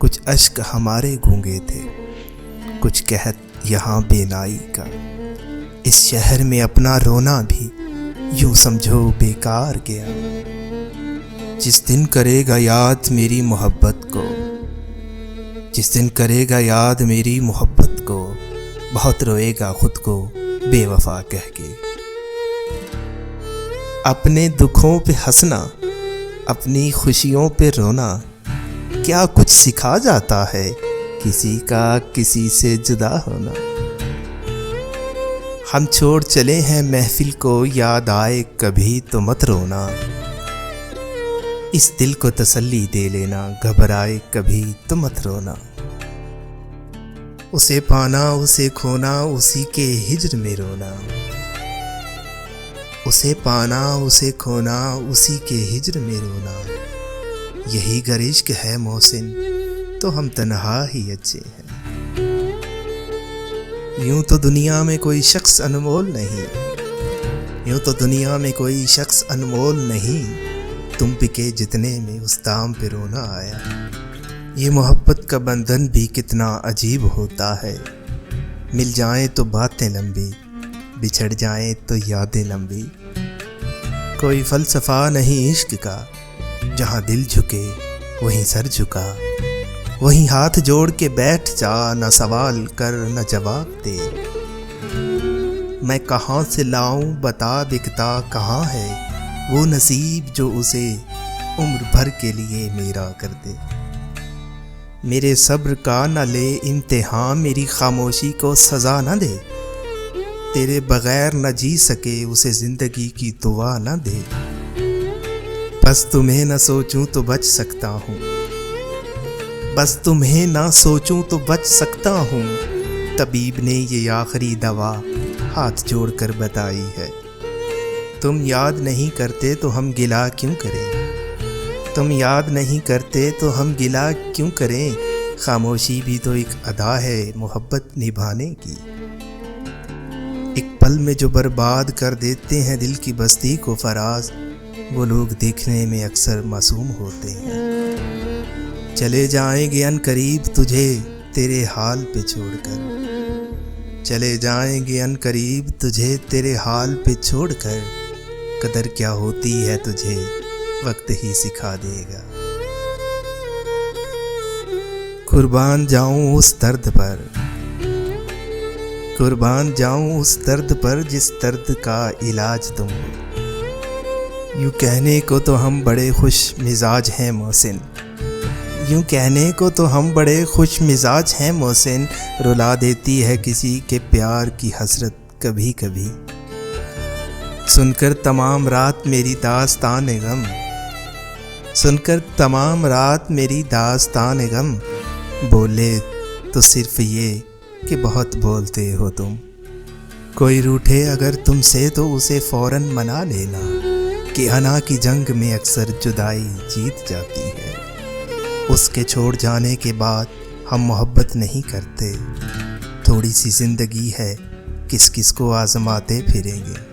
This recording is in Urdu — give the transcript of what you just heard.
کچھ اشک ہمارے گونگے تھے، کچھ قحط یہاں بے نائی کا۔ اس شہر میں اپنا رونا بھی یوں سمجھو بیکار گیا۔ جس دن کرے گا یاد میری محبت کو، جس دن کرے گا یاد میری محبت کو، بہت روئے گا خود کو بے وفا کہہ کے۔ اپنے دکھوں پہ ہنسنا، اپنی خوشیوں پہ رونا، کیا کچھ سکھا جاتا ہے کسی کا کسی سے جدا ہونا۔ ہم چھوڑ چلے ہیں محفل کو، یاد آئے کبھی تو مت رونا۔ اس دل کو تسلی دے لینا، گھبرائے کبھی تو مت رونا۔ اسے پانا اسے کھونا، اسی کے ہجر میں رونا۔ اسے پانا اسے کھونا، اسی کے ہجر میں رونا۔ یہی گر عشق ہے محسن تو ہم تنہا ہی اچھے ہیں۔ یوں تو دنیا میں کوئی شخص انمول نہیں، یوں تو دنیا میں کوئی شخص انمول نہیں، تم بکے جتنے میں اس دام پہ رونا آیا۔ یہ محبت کا بندھن بھی کتنا عجیب ہوتا ہے، مل جائیں تو باتیں لمبی، بچھڑ جائیں تو یادیں لمبی۔ کوئی فلسفہ نہیں عشق کا، جہاں دل جھکے وہیں سر جھکا، وہیں ہاتھ جوڑ کے بیٹھ جا، نہ سوال کر نہ جواب دے۔ میں کہاں سے لاؤں بتا، بکتا کہاں ہے وہ نصیب جو اسے عمر بھر کے لیے میرا کر دے۔ میرے صبر کا نہ لے امتحان، میری خاموشی کو سزا نہ دے، تیرے بغیر نہ جی سکے اسے زندگی کی دعا نہ دے۔ بس تمہیں نہ سوچوں تو بچ سکتا ہوں، بس تمہیں نہ سوچوں تو بچ سکتا ہوں، طبیب نے یہ آخری دوا ہاتھ جوڑ کر بتائی ہے۔ تم یاد نہیں کرتے تو ہم گلہ کیوں کریں، تم یاد نہیں کرتے تو ہم گلہ کیوں کریں، خاموشی بھی تو ایک ادا ہے محبت نبھانے کی۔ ایک پل میں جو برباد کر دیتے ہیں دل کی بستی کو فراز، وہ لوگ دیکھنے میں اکثر معصوم ہوتے ہیں۔ چلے جائیں گے ان قریب تجھے تیرے حال پہ چھوڑ کر، چلے جائیں گے ان قریب تجھے تیرے حال پہ چھوڑ کر، قدر کیا ہوتی ہے تجھے وقت ہی سکھا دے گا۔ قربان جاؤں اس درد پر، قربان جاؤں اس درد پر جس درد کا علاج تم ہو۔ یوں کہنے کو تو ہم بڑے خوش مزاج ہیں محسن، یوں کہنے کو تو ہم بڑے خوش مزاج ہیں محسن، رلا دیتی ہے کسی کے پیار کی حسرت کبھی کبھی۔ سن کر تمام رات میری داستان غم، سن کر تمام رات میری داستان غم، بولے تو صرف یہ کہ بہت بولتے ہو تم۔ کوئی روٹھے اگر تم سے تو اسے فوراً منا لینا، کہ انا کی جنگ میں اکثر جدائی جیت جاتی ہے۔ اس کے چھوڑ جانے کے بعد ہم محبت نہیں کرتے، تھوڑی سی زندگی ہے کس کس کو آزماتے پھریں گے۔